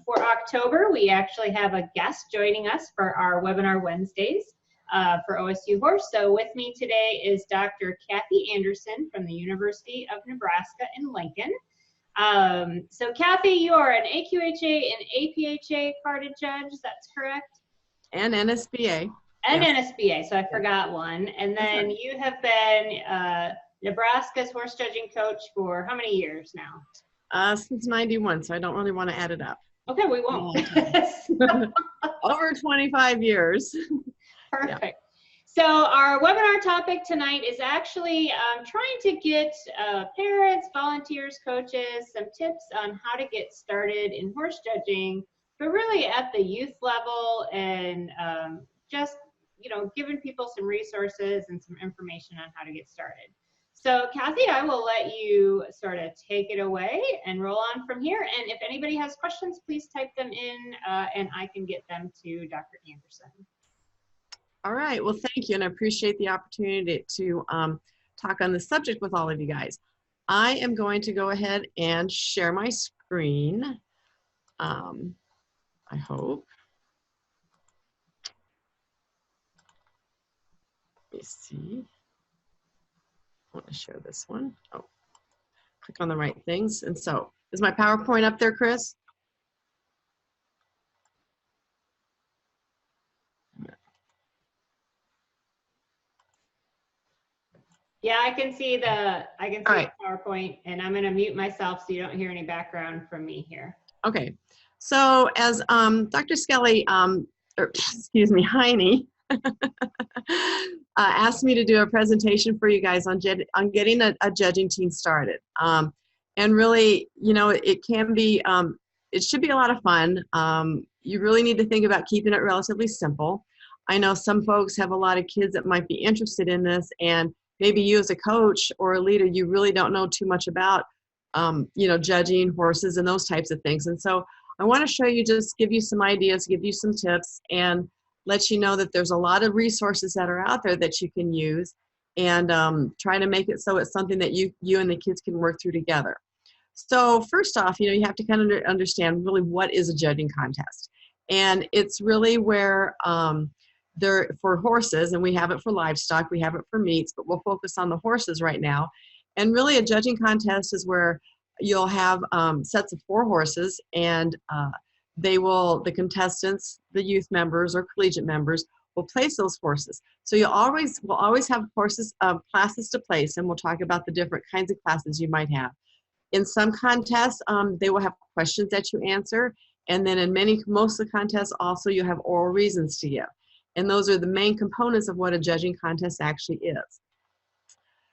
For October, we actually have a guest joining us for our webinar Wednesdays for OSU Horse. So with me today is Dr. Kathy Anderson from the University of Nebraska in Lincoln. So Kathy, you are an AQHA and APHA carded judge, that's correct? And NSBA. And yes. NSBA, so I forgot one. And then you have been Nebraska's horse judging coach for how many years now? Since 91, so I don't really want to add it up. Okay, we won't. Over 25 years. Perfect. Yeah. So our webinar topic tonight is actually trying to get parents, volunteers, coaches, some tips on how to get started in horse judging, but really at the youth level, and just, you know, giving people some resources and some information on how to get started. So Kathy, I will let you sort of take it away and roll on from here. And if anybody has questions, please type them in and I can get them to Dr. Anderson. All right, well, thank you. And I appreciate the opportunity to talk on this subject with all of you guys. I am going to go ahead and share my screen. I hope. Let me see. I want to share this one. Oh, click on the right things. And so, is my PowerPoint up there, Chris? Yeah, I can see the PowerPoint, and I'm going to mute myself so you don't hear any background from me here. Okay. So as Dr. Skelly, excuse me, Heine, asked me to do a presentation for you guys on getting a judging team started. And really, you know, it can be, it should be a lot of fun. You really need to think about keeping it relatively simple. I know some folks have a lot of kids that might be interested in this, and maybe you as a coach or a leader, you really don't know too much about, you know, judging horses and those types of things. And so I want to show you, just give you some ideas, give you some tips, and let you know that there's a lot of resources that are out there that you can use, and try to make it so it's something that you and the kids can work through together. So first off, you know, you have to kind of understand really what is a judging contest. And it's really where for horses, and we have it for livestock, we have it for meats, but we'll focus on the horses right now. And really a judging contest is where you'll have sets of 4 horses, and the contestants, the youth members or collegiate members, will place those horses. So we'll always have horses, classes to place, and we'll talk about the different kinds of classes you might have. In some contests, they will have questions that you answer, and then in most of the contests also you have oral reasons to give. And those are the main components of what a judging contest actually is.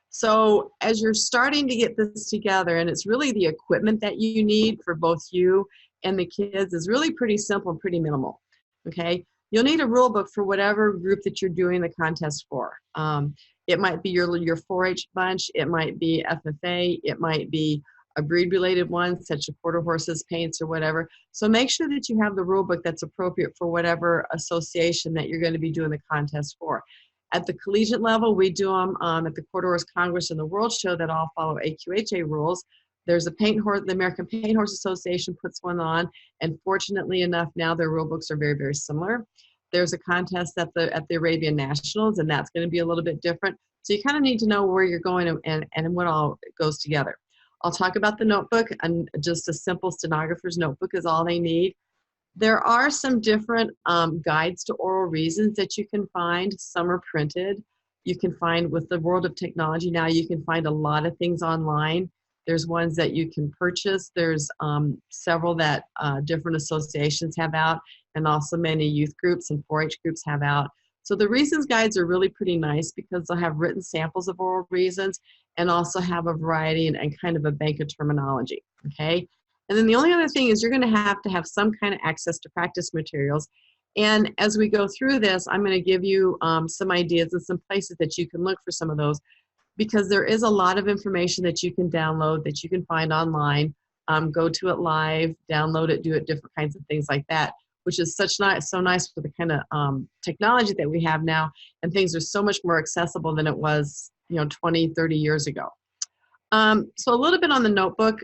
So as you're starting to get this together, and it's really the equipment that you need for both you and the kids is really pretty simple and pretty minimal, okay? You'll need a rule book for whatever group that you're doing the contest for. It might be your 4-H bunch, it might be FFA, it might be a breed-related one, such as quarter horses, paints, or whatever. So make sure that you have the rule book that's appropriate for whatever association that you're going to be doing the contest for. At the collegiate level, we do them at the Quarter Horse Congress and the World Show that all follow AQHA rules. There's a the American Paint Horse Association puts one on, and fortunately enough, now their rule books are very, very similar. There's a contest at the Arabian Nationals, and that's going to be a little bit different. So you kind of need to know where you're going and what all goes together. I'll talk about the notebook, and just a simple stenographer's notebook is all they need. There are some different guides to oral reasons that you can find. Some are printed. You can find, with the world of technology now, you can find a lot of things online. There's ones that you can purchase. There's several that different associations have out, and also many youth groups and 4-H groups have out. So the reasons guides are really pretty nice because they'll have written samples of oral reasons and also have a variety and kind of a bank of terminology, okay? And then the only other thing is you're going to have some kind of access to practice materials. And as we go through this, I'm going to give you some ideas and some places that you can look for some of those, because there is a lot of information that you can download, that you can find online. Go to it live, download it, do it, different kinds of things like that, which is so nice for the kind of technology that we have now, and things are so much more accessible than it was, 20, 30 years ago. So a little bit on the notebook.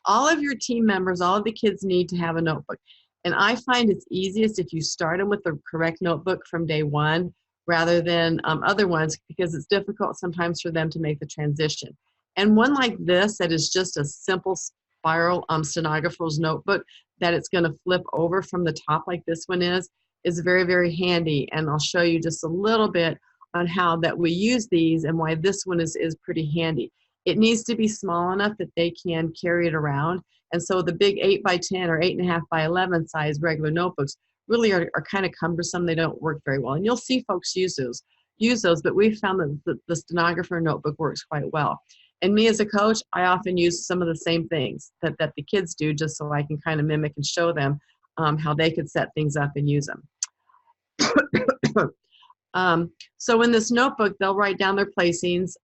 all of your team members, all of the kids need to have a notebook. And I find it's easiest if you start them with the correct notebook from day one rather than other ones, because it's difficult sometimes for them to make the transition. And one like this that is just a simple spiral stenographer's notebook that it's going to flip over from the top like this one is very, very handy. And I'll show you just a little bit on how that we use these and why this one is pretty handy. It needs to be small enough that they can carry it around. And so the big 8 by 10 or 8.5 by 11 size regular notebooks really are kind of cumbersome. They don't work very well. And you'll see folks use those, but we've found that the stenographer notebook works quite well. And me as a coach, I often use some of the same things that the kids do, just so I can kind of mimic and show them how they could set things up and use them. So in this notebook, they'll write down their placings.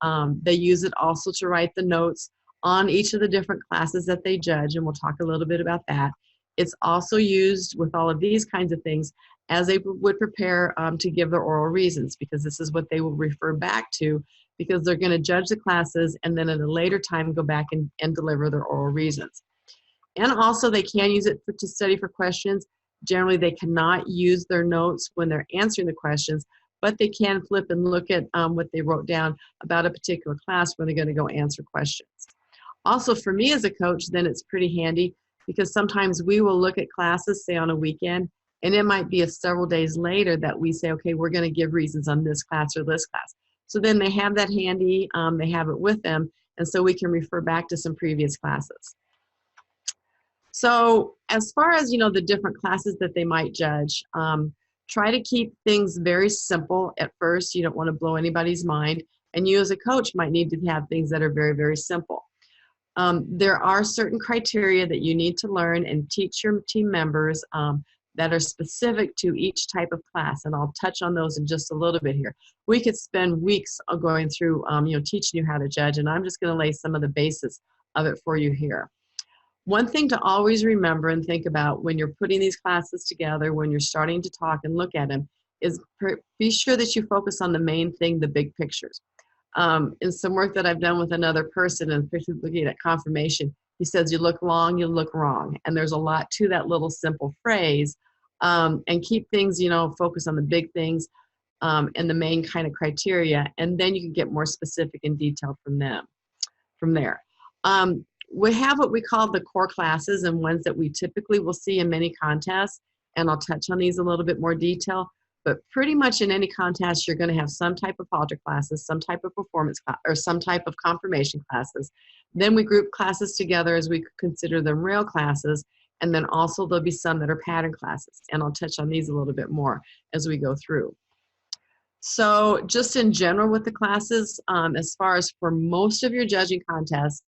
They use it also to write the notes on each of the different classes that they judge, and we'll talk a little bit about that. It's also used with all of these kinds of things as they would prepare to give their oral reasons, because this is what they will refer back to, because they're going to judge the classes and then at a later time go back and deliver their oral reasons. And also they can use it to study for questions. Generally, they cannot use their notes when they're answering the questions, but they can flip and look at what they wrote down about a particular class when they're going to go answer questions. Also, for me as a coach, then it's pretty handy, because sometimes we will look at classes, say on a weekend, and it might be several days later that we say, okay, we're going to give reasons on this class or this class. So then they have that handy, they have it with them, and so we can refer back to some previous classes. So as far as, the different classes that they might judge, try to keep things very simple at first. You don't want to blow anybody's mind, and you as a coach might need to have things that are very, very simple. There are certain criteria that you need to learn and teach your team members that are specific to each type of class, and I'll touch on those in just a little bit here. We could spend weeks going through, teaching you how to judge, and I'm just going to lay some of the basis of it for you here. One thing to always remember and think about when you're putting these classes together, when you're starting to talk and look at them, is be sure that you focus on the main thing, the big pictures. In some work that I've done with another person, and looking at confirmation, he says, you look long, you look wrong. And there's a lot to that little simple phrase. And keep things, focus on the big things and the main kind of criteria, and then you can get more specific and detailed from there. We have what we call the core classes, and ones that we typically will see in many contests, and I'll touch on these a little bit more detail. But pretty much in any contest, you're going to have some type of Halter classes, some type of performance class, or some type of confirmation classes. Then we group classes together as we consider them rail classes, and then also there'll be some that are pattern classes, and I'll touch on these a little bit more as we go through. So just in general with the classes, as far as for most of your judging contests,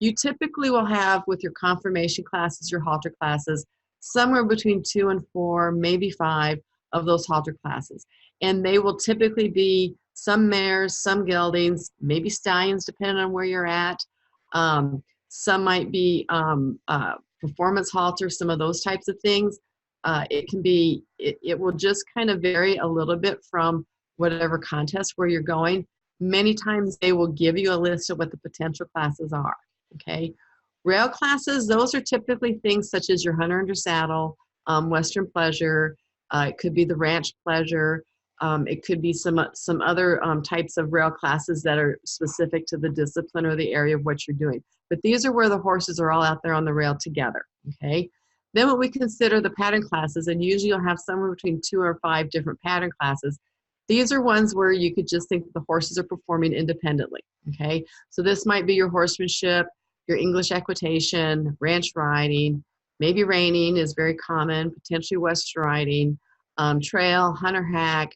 you typically will have with your confirmation classes, your Halter classes, somewhere between 2 and 4, maybe 5 of those Halter classes. And they will typically be some mares, some geldings, maybe stallions, depending on where you're at. Some might be performance halter, some of those types of things. It will just kind of vary a little bit from whatever contest where you're going. Many times they will give you a list of what the potential classes are, okay? Rail classes, those are typically things such as your hunter under saddle, Western pleasure, it could be the ranch pleasure, it could be some other types of rail classes that are specific to the discipline or the area of what you're doing. But these are where the horses are all out there on the rail together, okay? Then what we consider the pattern classes, and usually you'll have somewhere between 2 or 5 different pattern classes. These are ones where you could just think that the horses are performing independently, okay? So this might be your horsemanship, your English equitation, ranch riding, maybe reining is very common, potentially Western riding, trail, hunter hack.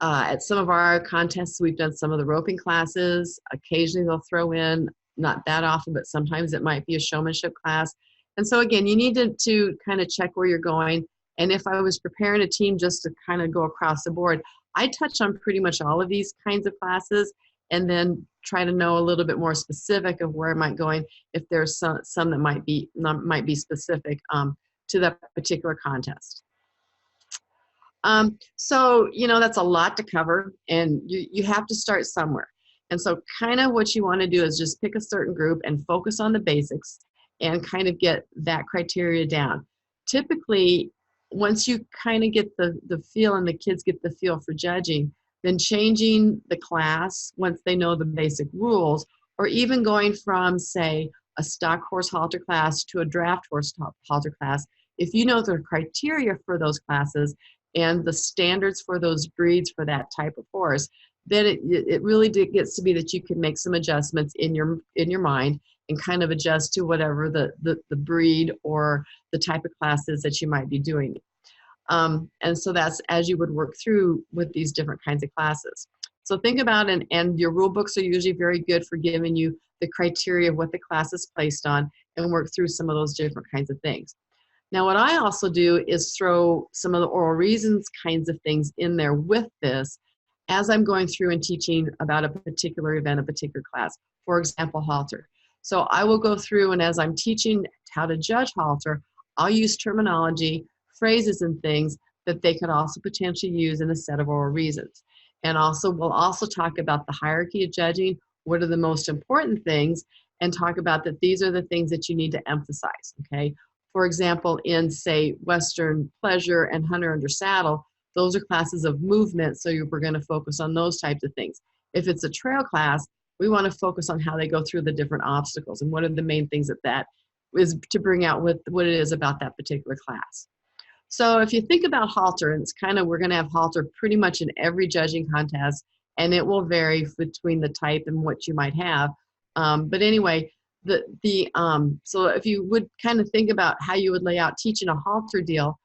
At some of our contests, we've done some of the roping classes. Occasionally they'll throw in, not that often, but sometimes it might be a showmanship class. And so again, you need to kind of check where you're going. And if I was preparing a team just to kind of go across the board, I touch on pretty much all of these kinds of classes and then try to know a little bit more specific of where I might going if there's some that might be specific to that particular contest. So, that's a lot to cover, and you have to start somewhere. And so kind of what you want to do is just pick a certain group and focus on the basics and kind of get that criteria down. Typically, once you kind of get the feel and the kids get the feel for judging, then changing the class once they know the basic rules, or even going from, say, a stock horse halter class to a draft horse halter class, if you know the criteria for those classes and the standards for those breeds for that type of horse, then it really gets to be that you can make some adjustments in your mind and kind of adjust to whatever the breed or the type of classes that you might be doing. And so that's as you would work through with these different kinds of classes. So think about, and your rule books are usually very good for giving you the criteria of what the class is placed on and work through some of those different kinds of things. Now, what I also do is throw some of the oral reasons kinds of things in there with this as I'm going through and teaching about a particular event, a particular class, for example, halter. So I will go through, and as I'm teaching how to judge halter, I'll use terminology, phrases, and things that they could also potentially use in a set of oral reasons. And also, we'll also talk about the hierarchy of judging, what are the most important things, and talk about that these are the things that you need to emphasize, okay? For example, in, say, Western pleasure and hunter under saddle, those are classes of movement, so we're going to focus on those types of things. If it's a trail class, we want to focus on how they go through the different obstacles and what are the main things that is to bring out what it is about that particular class. So if you think about halter, and it's kind of, we're going to have halter pretty much in every judging contest, and it will vary between the type and what you might have. But anyway, so if you would kind of think about how you would lay out teaching a halter deal,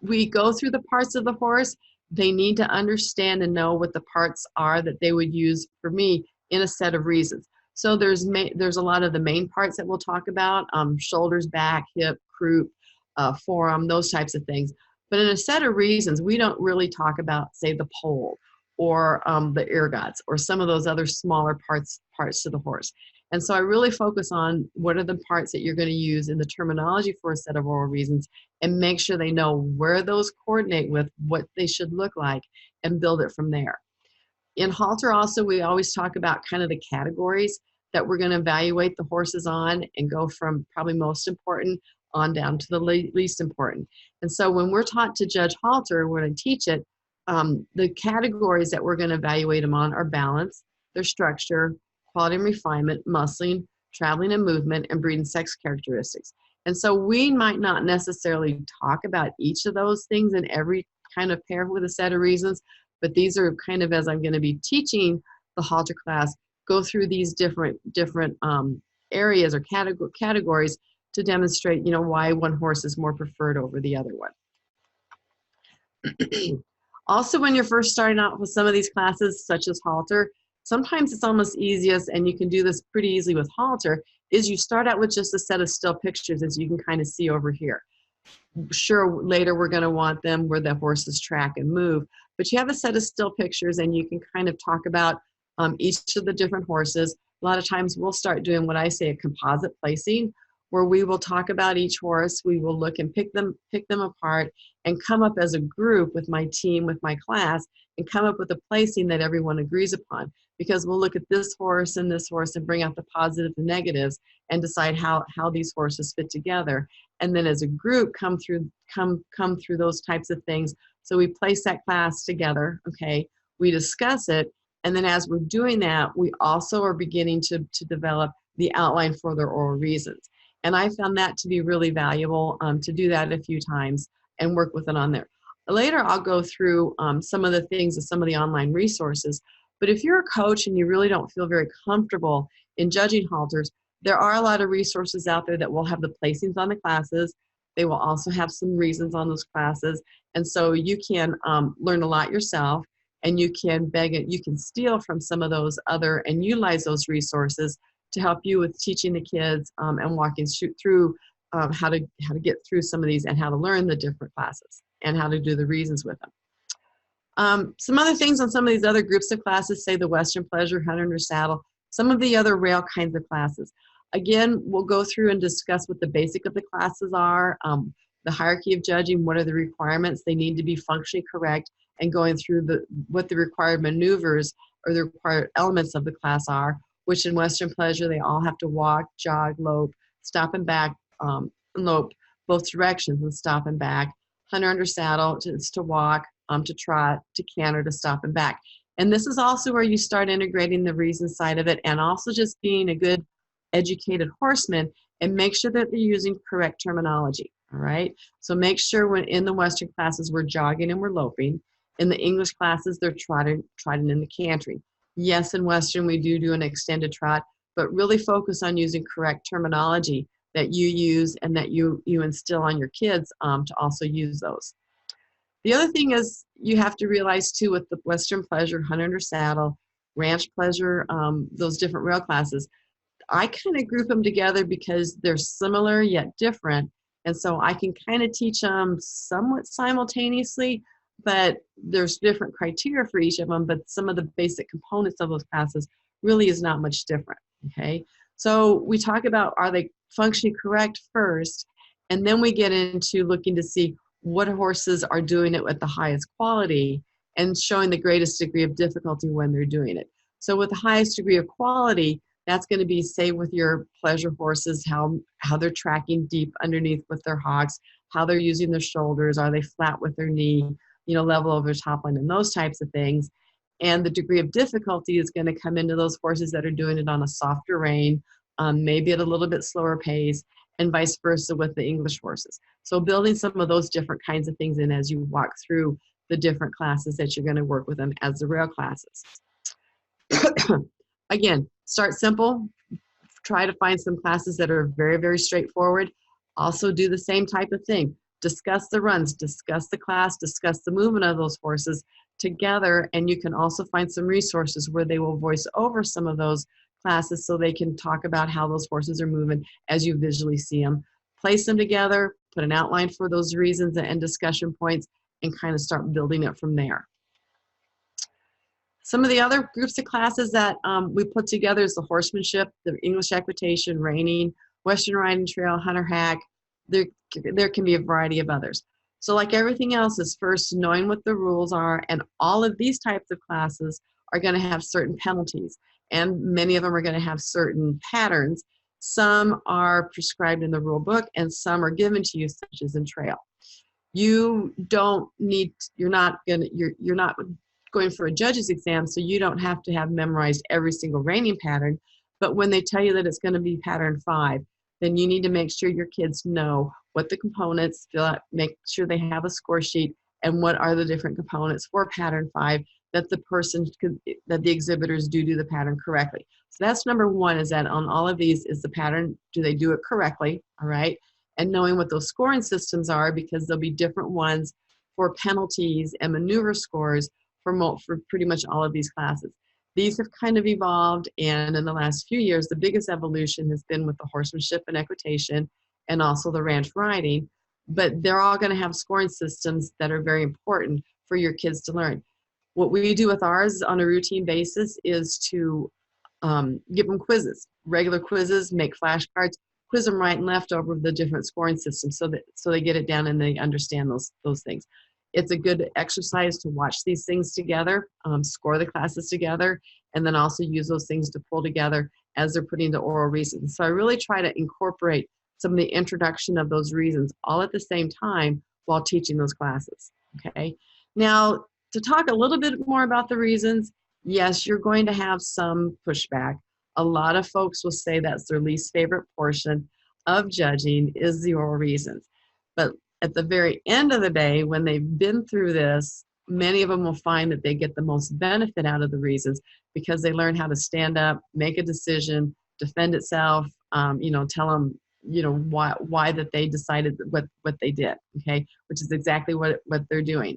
we go through the parts of the horse. They need to understand and know what the parts are that they would use for me in a set of reasons. So there's a lot of the main parts that we'll talk about, shoulders, back, hip, croup, forearm, those types of things. But in a set of reasons, we don't really talk about, say, the pole or the ergots or some of those other smaller parts to the horse. And so I really focus on what are the parts that you're going to use in the terminology for a set of oral reasons and make sure they know where those coordinate with what they should look like and build it from there. In halter also, we always talk about kind of the categories that we're going to evaluate the horses on and go from probably most important on down to the least important. And so when we're taught to judge halter, when I teach it, the categories that we're going to evaluate them on are balance, their structure, quality and refinement, muscling, traveling and movement, and breed and sex characteristics. And so we might not necessarily talk about each of those things in every kind of pair with a set of reasons, but these are kind of, as I'm going to be teaching the halter class, go through these different areas or categories to demonstrate, you know, why one horse is more preferred over the other one. Also, when you're first starting out with some of these classes, such as halter, sometimes it's almost easiest, and you can do this pretty easily with halter, is you start out with just a set of still pictures, as you can kind of see over here. Sure, later we're going to want them where the horses track and move, but you have a set of still pictures and you can kind of talk about each of the different horses. A lot of times we'll start doing what I say a composite placing, where we will talk about each horse, we will look and pick them apart and come up as a group with my team, with my class, and come up with a placing that everyone agrees upon. Because we'll look at this horse and bring out the positives and negatives and decide how these horses fit together. And then as a group come through those types of things. So we place that class together, okay? We discuss it, and then as we're doing that, we also are beginning to develop the outline for their oral reasons. And I found that to be really valuable to do that a few times and work with it on there. Later, I'll go through some of the things of some of the online resources. But if you're a coach and you really don't feel very comfortable in judging halters, there are a lot of resources out there that will have the placings on the classes. They will also have some reasons on those classes. And so you can learn a lot yourself, and you can you can steal from some of those other and utilize those resources to help you with teaching the kids and walking through how to get through some of these and how to learn the different classes and how to do the reasons with them. Some other things on some of these other groups of classes, say the Western Pleasure, Hunter under Saddle, some of the other rail kinds of classes. Again, we'll go through and discuss what the basic of the classes are, the hierarchy of judging, what are the requirements, they need to be functionally correct, and going through what the required maneuvers or the required elements of the class are. which in Western Pleasure, they all have to walk, jog, lope, stop and back, lope both directions and stop and back. Hunter under saddle is to walk, to trot, to canter, to stop and back. And this is also where you start integrating the reason side of it, and also just being a good educated horseman, and make sure that they're using correct terminology. All right. So make sure when in the Western classes, we're jogging and we're loping. In the English classes, they're trotting and the cantering. Yes, in Western, we do an extended trot, but really focus on using correct terminology that you use and that you instill on your kids to also use those. The other thing is you have to realize too, with the Western Pleasure, Hunter under saddle, Ranch Pleasure, those different rail classes, I kind of group them together because they're similar yet different. And so I can kind of teach them somewhat simultaneously, but there's different criteria for each of them, but some of the basic components of those classes really is not much different, okay? So we talk about, are they functioning correct first? And then we get into looking to see what horses are doing it at the highest quality and showing the greatest degree of difficulty when they're doing it. So with the highest degree of quality, that's going to be, say, with your pleasure horses, how they're tracking deep underneath with their hocks, how they're using their shoulders, are they flat with their knee, level over top line, and those types of things. And the degree of difficulty is going to come into those horses that are doing it on a softer rein, maybe at a little bit slower pace, and vice versa with the English horses. So building some of those different kinds of things in as you walk through the different classes that you're going to work with them as the rail classes. Again, start simple. Try to find some classes that are very, very straightforward. Also do the same type of thing. Discuss the runs, discuss the class, discuss the movement of those horses together, and you can also find some resources where they will voice over some of those classes so they can talk about how those horses are moving as you visually see them. Place them together, put an outline for those reasons and discussion points, and kind of start building it from there. Some of the other groups of classes that we put together is the horsemanship, the English equitation, reining, Western riding trail, hunter hack. There can be a variety of others. So like everything else is first knowing what the rules are, and all of these types of classes are going to have certain penalties, and many of them are going to have certain patterns. Some are prescribed in the rule book and some are given to you, such as in trail. You're not going for a judge's exam, so you don't have to have memorized every single reining pattern, but when they tell you that it's going to be pattern 5, then you need to make sure your kids know what the components, fill out, make sure they have a score sheet, and what are the different components for pattern 5 that that the exhibitors do the pattern correctly. So that's number 1, is that on all of these is the pattern, do they do it correctly, all right? And knowing what those scoring systems are, because there'll be different ones for penalties and maneuver scores for pretty much all of these classes. These have kind of evolved, and in the last few years, the biggest evolution has been with the horsemanship and equitation and also the ranch riding, but they're all going to have scoring systems that are very important for your kids to learn. What we do with ours on a routine basis is to give them quizzes, regular quizzes, make flashcards, quiz them right and left over the different scoring systems so they get it down and they understand those things. It's a good exercise to watch these things together, score the classes together, and then also use those things to pull together as they're putting the oral reasons. So I really try to incorporate some of the introduction of those reasons all at the same time while teaching those classes, okay? Now, to talk a little bit more about the reasons, yes, you're going to have some pushback. A lot of folks will say that's their least favorite portion of judging is the oral reasons. But at the very end of the day, when they've been through this, many of them will find that they get the most benefit out of the reasons because they learn how to stand up, make a decision, defend itself, tell them, why that they decided what they did, okay, which is exactly what they're doing.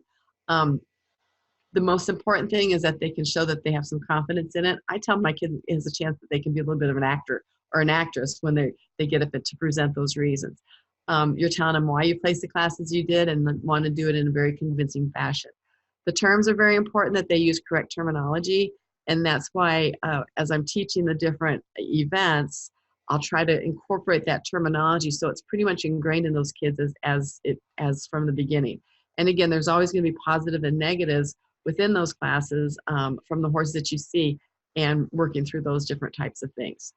The most important thing is that they can show that they have some confidence in it. I tell my kids there's a chance that they can be a little bit of an actor or an actress when they get up to present those reasons. You're telling them why you placed the classes you did and want to do it in a very convincing fashion. The terms are very important, that they use correct terminology, and that's why as I'm teaching the different events, I'll try to incorporate that terminology so it's pretty much ingrained in those kids as from the beginning. And again, there's always going to be positive and negatives within those classes from the horses that you see. and working through those different types of things.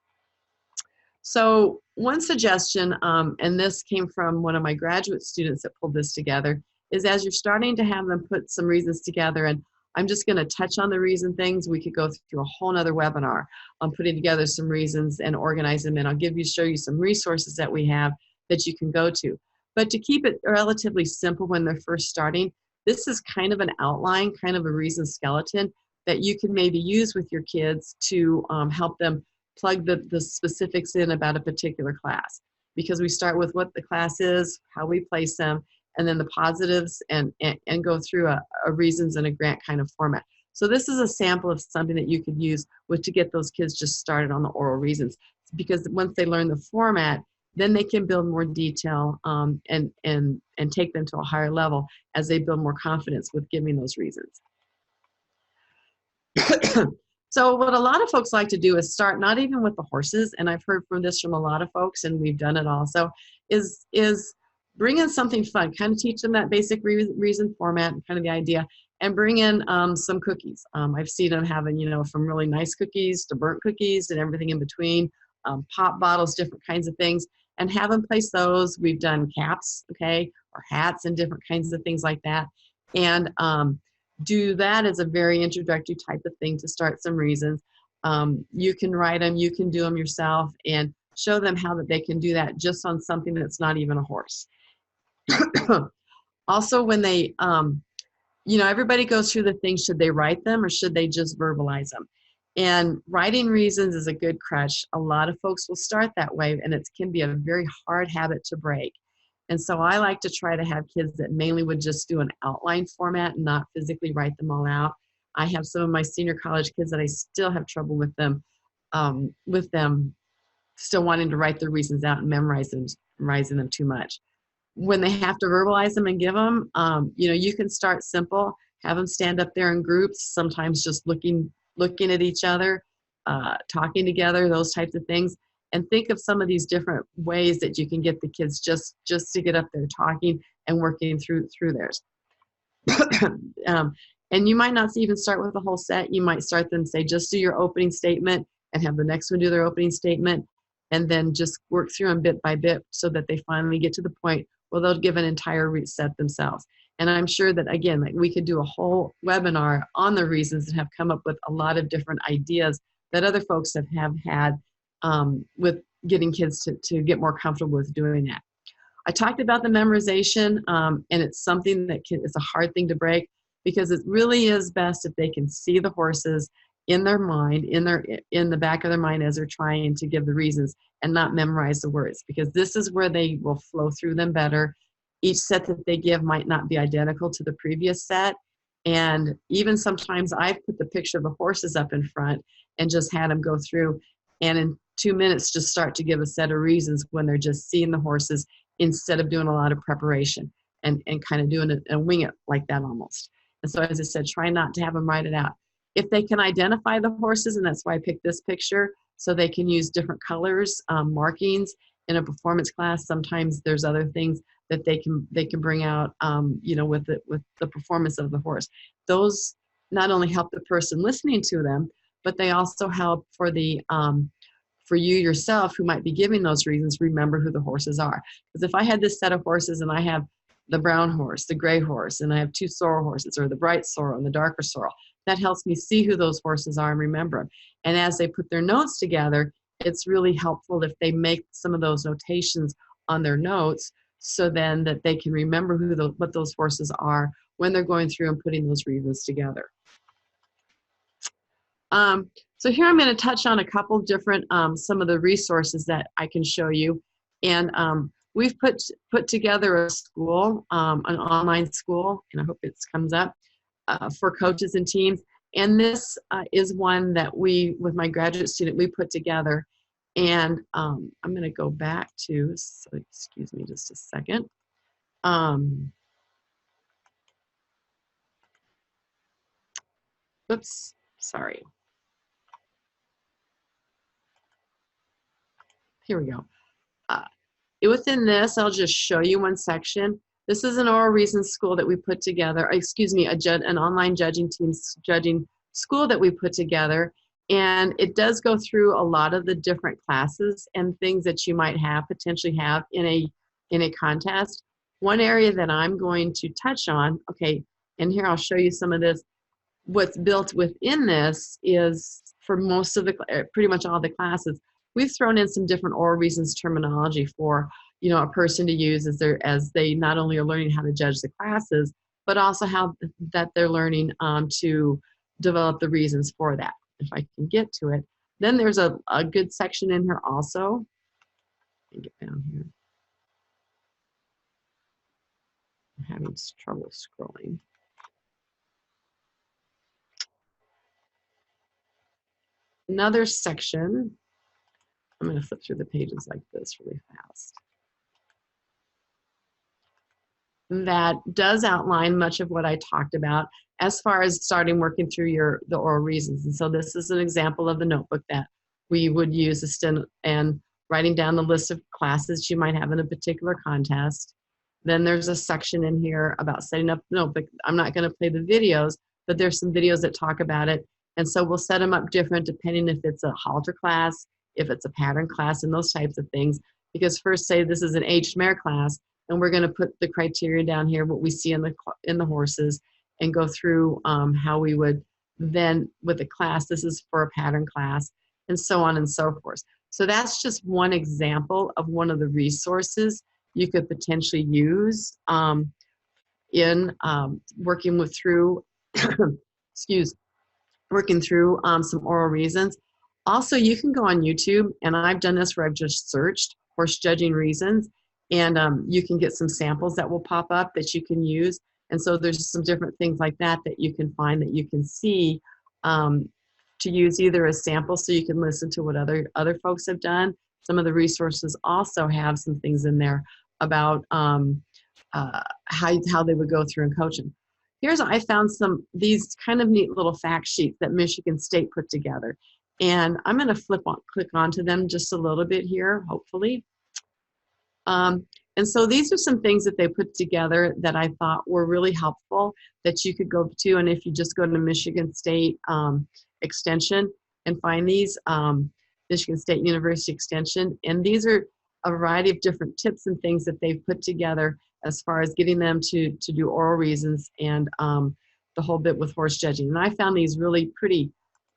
So one suggestion, and this came from one of my graduate students that pulled this together, is as you're starting to have them put some reasons together, and I'm just going to touch on the reason things. We could go through a whole nother webinar on putting together some reasons and organize them, and I'll show you some resources that we have that you can go to. But to keep it relatively simple when they're first starting, this is kind of an outline, kind of a reason skeleton that you can maybe use with your kids to help them plug the specifics in about a particular class. Because we start with what the class is, how we place them, and then the positives, and go through a reasons and a grant kind of format. So this is a sample of something that you could use to get those kids just started on the oral reasons. Because once they learn the format, then they can build more detail and take them to a higher level as they build more confidence with giving those reasons. So what a lot of folks like to do is start not even with the horses, and I've heard from this from a lot of folks, and we've done it also, is bring in something fun, kind of teach them that basic reason format and kind of the idea, and bring in some cookies. I've seen them having, you know, from really nice cookies to burnt cookies and everything in between, pop bottles, different kinds of things, and have them place those. We've done caps, okay, or hats and different kinds of things like that. And do that as a very introductory type of thing to start some reasons. You can write them, you can do them yourself, and show them how that they can do that just on something that's not even a horse. Also, when they, you know, everybody goes through the things, should they write them or should they just verbalize them? And writing reasons is a good crutch. A lot of folks will start that way, and it can be a very hard habit to break. And so I like to try to have kids that mainly would just do an outline format and not physically write them all out. I have some of my senior college kids that I still have trouble with them still wanting to write their reasons out and memorizing them too much. When they have to verbalize them and give them, you know, you can start simple, have them stand up there in groups, sometimes just looking at each other, talking together, those types of things. And think of some of these different ways that you can get the kids just to get up there talking and working through theirs. And you might not even start with the whole set. You might start them, say, just do your opening statement, and have the next one do their opening statement, and then just work through them bit by bit so that they finally get to the point where they'll give an entire reset themselves. And I'm sure that, again, like, we could do a whole webinar on the reasons and have come up with a lot of different ideas that other folks have had with getting kids to get more comfortable with doing that. I talked about the memorization, and it's something that it's a hard thing to break, because it really is best if they can see the horses in their mind, in the back of their mind as they're trying to give the reasons, and not memorize the words, because this is where they will flow through them better. Each set that they give might not be identical to the previous set, and even sometimes I've put the picture of the horses up in front and just had them go through, and in 2 minutes just start to give a set of reasons when they're just seeing the horses, instead of doing a lot of preparation and kind of doing it and wing it like that almost. And so, as I said, try not to have them write it out. If they can identify the horses, and that's why I picked this picture, so they can use different colors, markings in a performance class. Sometimes there's other things that they can bring out, you know, with the performance of the horse. Those not only help the person listening to them, but they also help for the for you yourself, who might be giving those reasons, remember who the horses are. Because if I had this set of horses and I have the brown horse, the gray horse, and I have 2 sorrel horses, or the bright sorrel and the darker sorrel, that helps me see who those horses are and remember them. And as they put their notes together, it's really helpful if they make some of those notations on their notes, so then that they can remember what those horses are when they're going through and putting those reasons together. So here I'm going to touch on a couple different, some of the resources that I can show you. And we've put together a school, an online school, and I hope it comes up, for coaches and teams. And this is one that with my graduate student, we put together. And I'm going to go back to, so excuse me just a second. Oops, sorry. Here we go. Within this, I'll just show you one section. This is an oral reasons school that we put together, excuse me, an online judging school that we put together. And it does go through a lot of the different classes and things that you might have potentially have in a contest. One area that I'm going to touch on, okay, and here I'll show you some of this. What's built within this is for most of the, pretty much all the classes, we've thrown in some different oral reasons terminology for, you know, a person to use as they not only are learning how to judge the classes, but also how that they're learning to develop the reasons for that. If I can get to it. Then there's a good section in here also. Let me get down here. I'm having trouble scrolling. Another section. I'm going to flip through the pages like this really fast. That does outline much of what I talked about as far as starting working through the oral reasons. And so this is an example of the notebook that we would use and writing down the list of classes you might have in a particular contest. Then there's a section in here about setting up the notebook. I'm not going to play the videos, but there's some videos that talk about it. And so we'll set them up different depending if it's a Halter class, if it's a pattern class, and those types of things. Because first, say this is an aged mare class, and we're going to put the criteria down here, what we see in the horses, and go through how we would then, with the class, this is for a pattern class, and so on and so forth. So that's just one example of one of the resources you could potentially use in working through, working through some oral reasons. Also, you can go on YouTube, and I've done this where I've just searched horse judging reasons, and you can get some samples that will pop up that you can use. And so there's some different things like that that you can find that you can see to use either as samples so you can listen to what other folks have done. Some of the resources also have some things in there about how they would go through and coach them. I found these kind of neat little fact sheets that Michigan State put together. And I'm going to click onto them just a little bit here, hopefully. And so these are some things that they put together that I thought were really helpful that you could go to. And if you just go to Michigan State Extension and find these, Michigan State University Extension, and these are a variety of different tips and things that they've put together as far as getting them to do oral reasons and the whole bit with horse judging. And I found these really pretty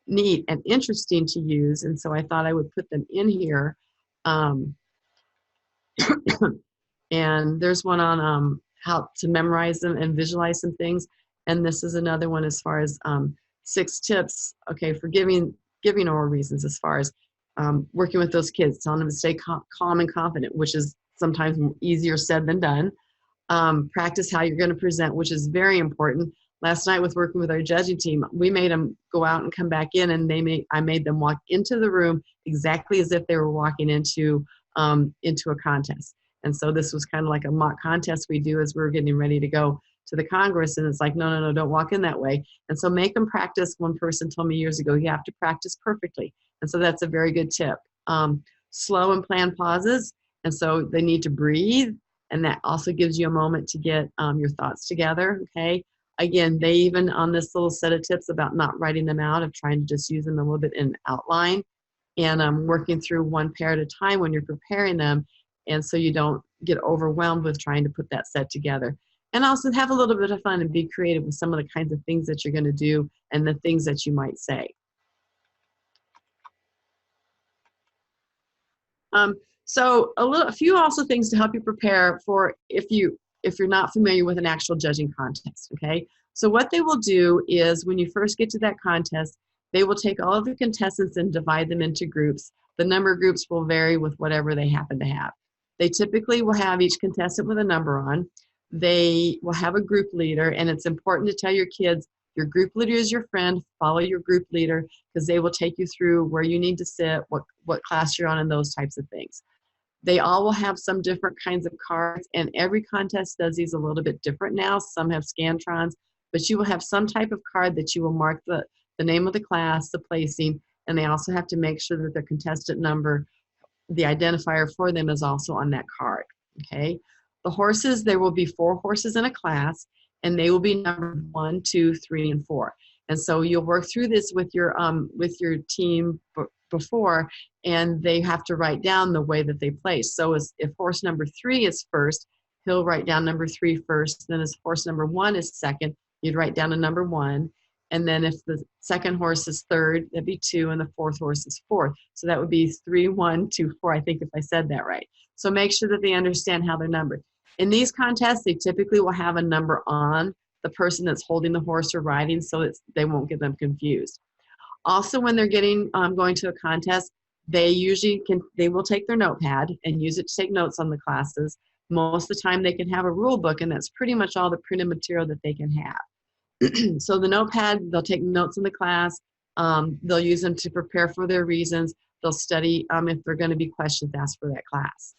neat and interesting to use, and so I thought I would put them in here. And there's one on how to memorize them and visualize some things, and this is another one as far as 6 tips, okay, for giving oral reasons as far as working with those kids, telling them to stay calm and confident, which is sometimes easier said than done. Practice how you're going to present, which is very important. Last night with working with our judging team, we made them go out and come back in, and I made them walk into the room exactly as if they were walking into a contest. And so this was kind of like a mock contest we do as we're getting ready to go to the Congress, and it's like, no, don't walk in that way. And so make them practice. One person told me years ago, you have to practice perfectly. And so that's a very good tip. Slow and planned pauses. And so they need to breathe, and that also gives you a moment to get your thoughts together, okay? Again, they even on this little set of tips about not writing them out, of trying to just use them a little bit in outline, and working through one pair at a time when you're preparing them, and so you don't get overwhelmed with trying to put that set together. And also have a little bit of fun and be creative with some of the kinds of things that you're going to do and the things that you might say. So a few also things to help you prepare for if you're not familiar with an actual judging contest, okay? So what they will do is when you first get to that contest, they will take all of the contestants and divide them into groups. The number of groups will vary with whatever they happen to have. They typically will have each contestant with a number on. They will have a group leader, and it's important to tell your kids, your group leader is your friend, follow your group leader, because they will take you through where you need to sit, what class you're on, and those types of things. They all will have some different kinds of cards, and every contest does these a little bit different now. Some have Scantrons, but you will have some type of card that you will mark the name of the class, the placing, and they also have to make sure that the contestant number, the identifier for them, is also on that card, okay? The horses, there will be 4 horses in a class, and they will be numbered 1, 2, 3, and 4. And so you'll work through this with your team before, and they have to write down the way that they place. So if horse number 3 is first, he'll write down number 3 first. Then as horse number 1 is second, you'd write down a number 1. And then if the second horse is third, that'd be 2, and the fourth horse is fourth. So that would be 3, 1, 2, 4, I think, if I said that right. So make sure that they understand how they're numbered. In these contests, they typically will have a number on the person that's holding the horse or riding, so they won't get them confused. Also, when they're going to a contest, they will take their notepad and use it to take notes on the classes. Most of the time they can have a rule book, and that's pretty much all the printed material that they can have. So the notepad, they'll take notes in the class. They'll use them to prepare for their reasons. They'll study if there are going to be questions asked for that class.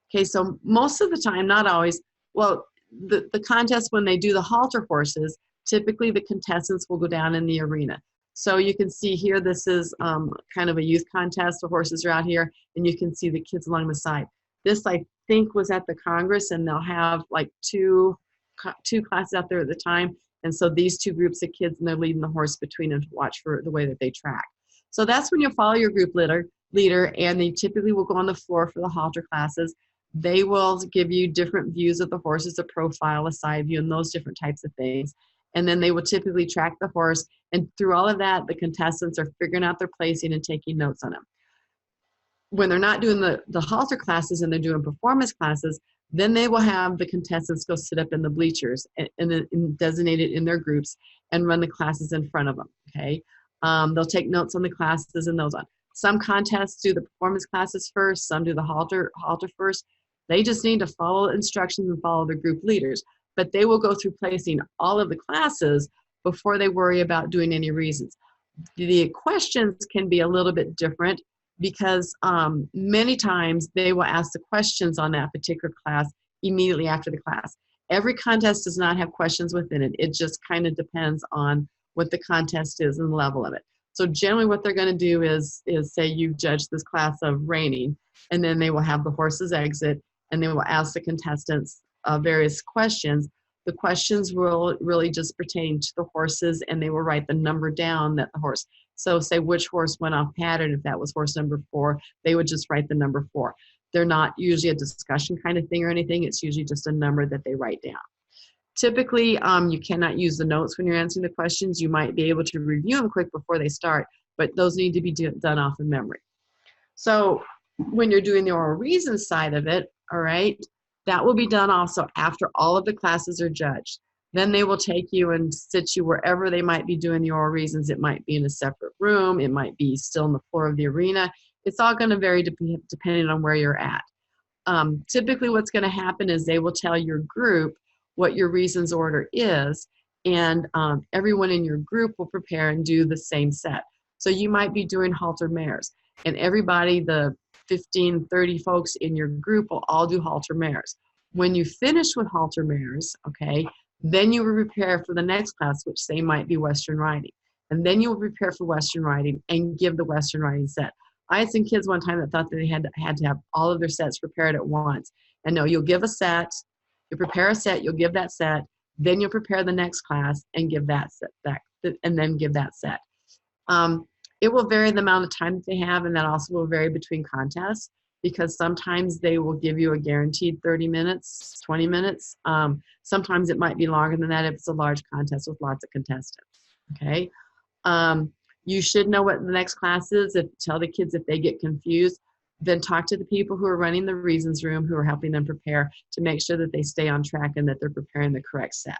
Okay, so most of the time, not always, well, the contest, when they do the halter horses, typically the contestants will go down in the arena. So you can see here, this is kind of a youth contest. The horses are out here, and you can see the kids along the side. This, I think, was at the Congress, and they'll have like two classes out there at the time. And so these two groups of kids, and they're leading the horse between them to watch for the way that they track. So that's when you'll follow your group leader, and they typically will go on the floor for the halter classes. They will give you different views of the horses, a profile, a side view, and those different types of things. And then they will typically track the horse. And through all of that, the contestants are figuring out their placing and taking notes on them. When they're not doing the halter classes and they're doing performance classes, then they will have the contestants go sit up in the bleachers and designated in their groups and run the classes in front of them, okay? They'll take notes on the classes and those on. Some contests do the performance classes first, some do the halter first. They just need to follow instructions and follow their group leaders. But they will go through placing all of the classes before they worry about doing any reasons. The questions can be a little bit different because many times they will ask the questions on that particular class immediately after the class. Every contest does not have questions within it. It just kind of depends on what the contest is and the level of it. So generally what they're going to do is say you judge this class of reining, and then they will have the horses exit, and they will ask the contestants various questions. The questions will really just pertain to the horses, and they will write the number down that the horse. So say which horse went off pattern. If that was horse number 4, they would just write the number 4. They're not usually a discussion kind of thing or anything. It's usually just a number that they write down. Typically, you cannot use the notes when you're answering the questions. You might be able to review them quick before they start, but those need to be done off of memory. So when you're doing the oral reasons side of it, all right, that will be done also after all of the classes are judged. Then they will take you and sit you wherever they might be doing the oral reasons. It might be in a separate room. It might be still on the floor of the arena. It's all going to vary depending on where you're at. Typically what's going to happen is they will tell your group what your reasons order is, and everyone in your group will prepare and do the same set. So you might be doing halter mares, and everybody, the 15, 30 folks in your group will all do halter mares. When you finish with halter mares, okay, then you will prepare for the next class, which say might be Western riding. And then you'll prepare for Western riding and give the Western riding set. I had some kids one time that thought that they had to have all of their sets prepared at once. And no, you'll give a set, you'll prepare a set, you'll give that set, then you'll prepare the next class and give that set back, and then give that set. It will vary the amount of time that they have, and that also will vary between contests, because sometimes they will give you a guaranteed 30 minutes, 20 minutes. Sometimes it might be longer than that if it's a large contest with lots of contestants, okay? You should know what the next class is. Tell the kids if they get confused, then talk to the people who are running the reasons room, who are helping them prepare, to make sure that they stay on track and that they're preparing the correct set.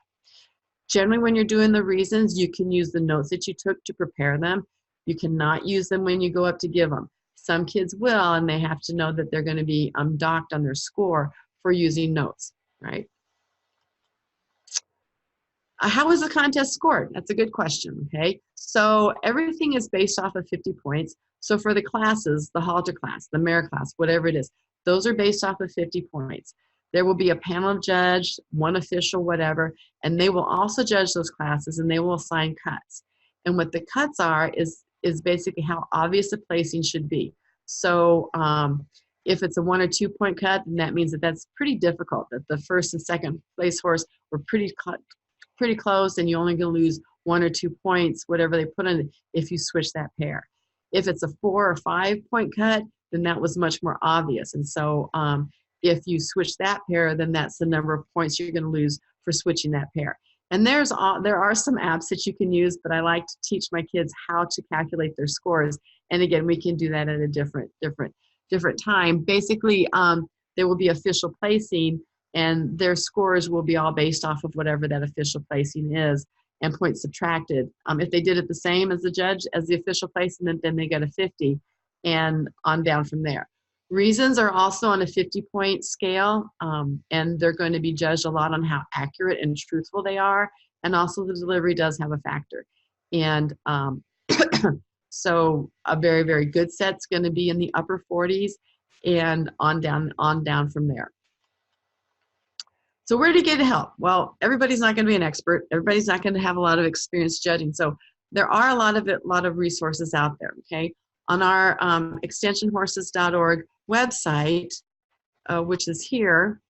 Generally, when you're doing the reasons, you can use the notes that you took to prepare them. You cannot use them when you go up to give them. Some kids will, and they have to know that they're going to be docked on their score for using notes, right? How is the contest scored? That's a good question, okay? So everything is based off of 50 points. So for the classes, the halter class, the mare class, whatever it is, those are based off of 50 points. There will be a panel of judge, one official, whatever, and they will also judge those classes, and they will assign cuts. And what the cuts are is basically how obvious the placing should be. So if it's a 1 or 2 point cut, then that means that that's pretty difficult, that the first and second place horse were pretty close, and you're only going to lose 1 or 2 points, whatever they put on it, if you switch that pair. If it's a 4 or 5 point cut, then that was much more obvious. And so if you switch that pair, then that's the number of points you're going to lose for switching that pair. And there are some apps that you can use, but I like to teach my kids how to calculate their scores. And again, we can do that at a different time. Basically, there will be official placing, and their scores will be all based off of whatever that official placing is, and points subtracted. If they did it the same as the judge, as the official placement, then they get a 50, and on down from there. Reasons are also on a 50-point scale, and they're going to be judged a lot on how accurate and truthful they are, and also the delivery does have a factor. And so a very, very good set's going to be in the upper 40s, and on down from there. So where to get help? Well, everybody's not going to be an expert. Everybody's not going to have a lot of experience judging. So there are a lot of resources out there. Okay, on our extensionhorses.org website, which is here,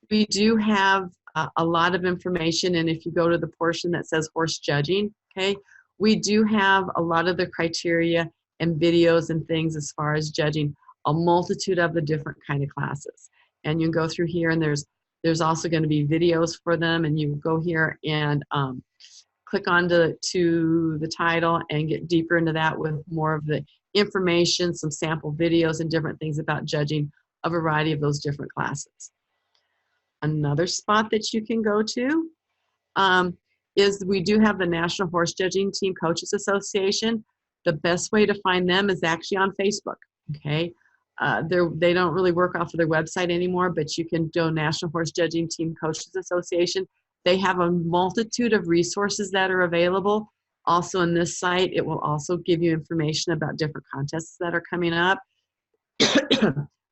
we do have a lot of information. And if you go to the portion that says horse judging, okay, we do have a lot of the criteria and videos and things as far as judging a multitude of the different kind of classes. And you go through here, and there's also going to be videos for them, and you go here and click on to the title and get deeper into that with more of the information, some sample videos and different things about judging a variety of those different classes. Another spot that you can go to is we do have the National Horse Judging Team Coaches Association. The best way to find them is actually on Facebook, okay? They don't really work off of their website anymore, but you can do National Horse Judging Team Coaches Association. They have a multitude of resources that are available. Also in this site, it will also give you information about different contests that are coming up.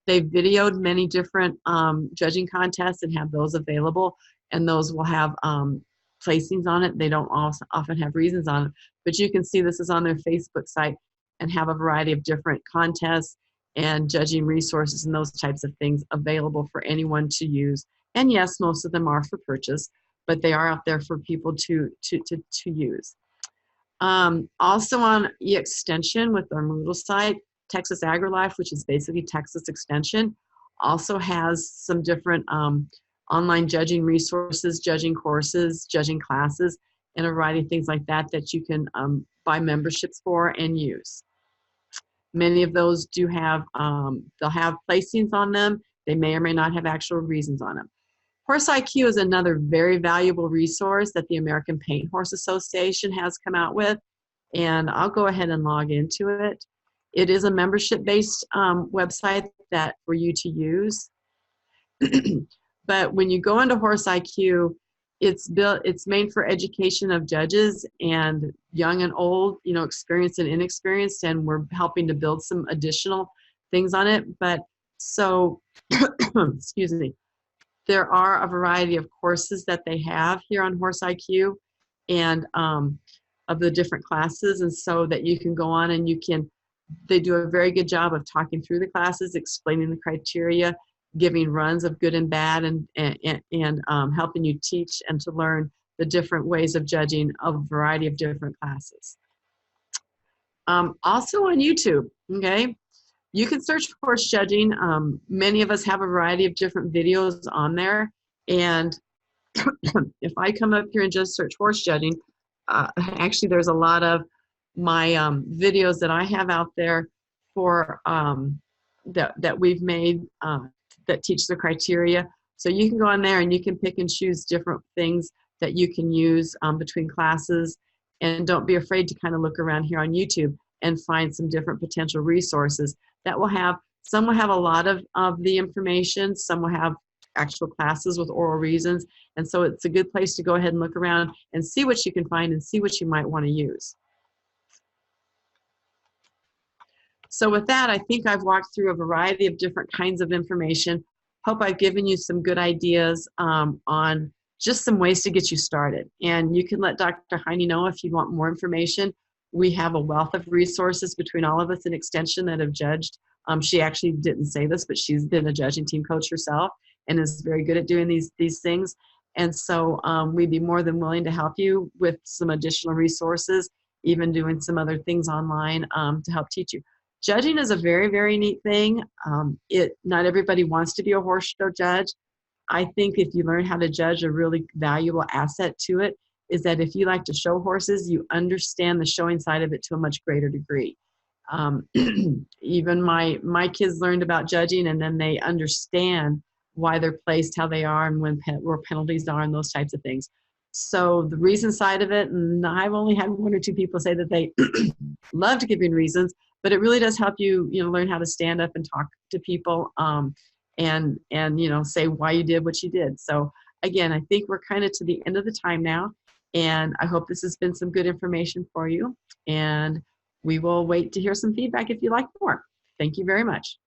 They've videoed many different judging contests and have those available, and those will have placings on it. They don't often have reasons on it, but you can see this is on their Facebook site and have a variety of different contests and judging resources and those types of things available for anyone to use. And yes, most of them are for purchase, but they are out there for people to use. Also on e-extension with our Moodle site, Texas AgriLife, which is basically Texas Extension, also has some different online judging resources, judging courses, judging classes, and a variety of things like that that you can buy memberships for and use. Many of those do have, they'll have placings on them. They may or may not have actual reasons on them. Horse IQ is another very valuable resource that the American Paint Horse Association has come out with, and I'll go ahead and log into it. It is a membership-based website that for you to use. But when you go into Horse IQ, it's made for education of judges and young and old, you know, experienced and inexperienced, and we're helping to build some additional things on it. But so, excuse me, there are a variety of courses that they have here on Horse IQ, and of the different classes, and so that you can go on and they do a very good job of talking through the classes, explaining the criteria, giving runs of good and bad, and helping you teach and to learn the different ways of judging a variety of different classes. Also on YouTube, okay, you can search horse judging. Many of us have a variety of different videos on there, and if I come up here and just search horse judging, actually there's a lot of my videos that I have out there for that we've made that teach the criteria. So you can go on there and you can pick and choose different things that you can use between classes, and don't be afraid to kind of look around here on YouTube and find some different potential resources that will have, some will have a lot of the information, some will have actual classes with oral reasons, and so it's a good place to go ahead and look around and see what you can find and see what you might want to use. So with that, I think I've walked through a variety of different kinds of information. Hope I've given you some good ideas on just some ways to get you started. And you can let Dr. Heine know if you want more information. We have a wealth of resources between all of us in Extension that have judged. She actually didn't say this, but she's been a judging team coach herself and is very good at doing these things. And so we'd be more than willing to help you with some additional resources, even doing some other things online to help teach you. Judging is a very, very neat thing. Not everybody wants to be a horse show judge. I think if you learn how to judge, a really valuable asset to it is that if you like to show horses, you understand the showing side of it to a much greater degree. Even my kids learned about judging, and then they understand why they're placed how they are and where penalties are and those types of things. So the reason side of it, and I've only had one or two people say that they loved giving reasons, but it really does help you, learn how to stand up and talk to people, and say why you did what you did. So again, I think we're kind of to the end of the time now, and I hope this has been some good information for you. And we will wait to hear some feedback if you like more. Thank you very much.